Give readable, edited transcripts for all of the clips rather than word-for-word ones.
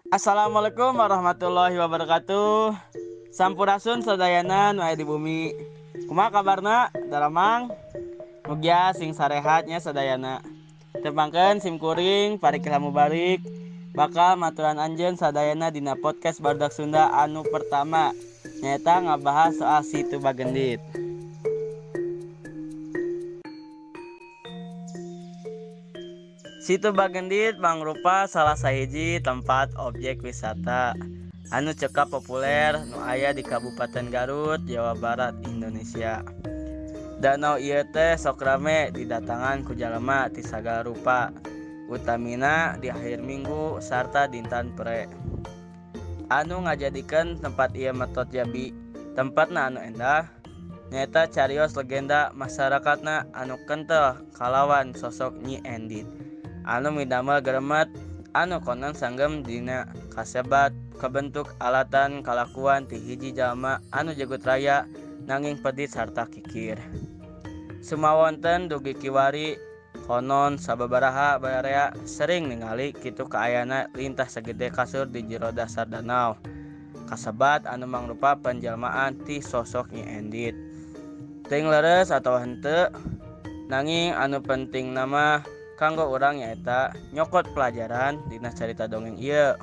Assalamualaikum warahmatullahi wabarakatuh. Sampurasun sadayana nu aya di bumi. Kumaha kabarna? Daramang. Mugia sing sarehatnya sadayana. Tepangkeun sim kuring parikil balik. Bakal maturan anjeun sadayana dina podcast Barudak Sunda anu pertama. Nyaeta ngabahas soal Situ Bagendit. Situ Bagendit mangrupa salah sahiji tempat objek wisata anu cekap populer nu aya di Kabupaten Garut, Jawa Barat, Indonesia. Danau ieu teh sok rame didatangan ku jalema ti sagala rupa, utamina di akhir minggu sarta dinten pre. Anu ngajadikeun tempat ieu metot Jabi tempatna anu endah nyaeta carios legenda masyarakatna anu kentel kalawan sosok Nyi Endit anu midamel geremet anu konon sanggem dina kasebat kebentuk alatan kalakuan ti hiji jalma anu jagut raya nanging pedit sarta kikir. Sumawonten dugi kiwari konon sababaraha barea sering ningali kitu kaayana lintas segede kasur di jero dasar danau. Kasebat anu mangrupa penjelmaan ti sosok Nyi Endit. Teuing leres atawa henteu nanging anu penting nama kanggo urang nyaeta nyokot pelajaran dina carita dongeng ieu.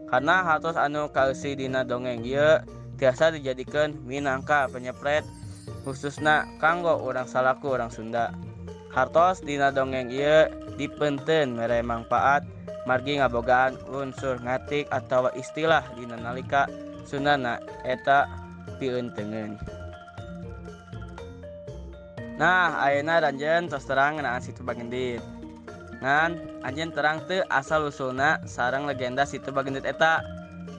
Karena hartos anu kausi dina dongeng ieu tiasa dijadikeun minangka penyepret khususna kanggo urang salaku urang Sunda. Hartos dina dongeng ieu dipeunteun mere mangpaat margi ngabogaan unsur ngatik atawa istilah dina nalika Sundana eta pieunteugeun. Nah, ayeuna ranjeun tos terang ngeunaan Situ Bagendit. Ngan anjeun terang teu asal usulna sareng legenda Situ Bagendit eta.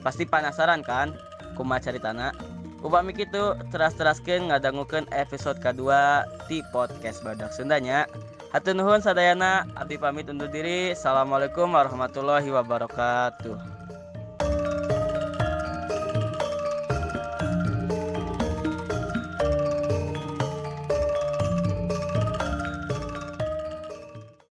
Pasti penasaran kan kumaha caritana? Upami kitu teras-teraskeun ngadangukeun episode kadua ti podcast Barudak Sunda nya. Hatur nuhun sadayana, abdi pamit undur diri. Assalamualaikum warahmatullahi wabarakatuh.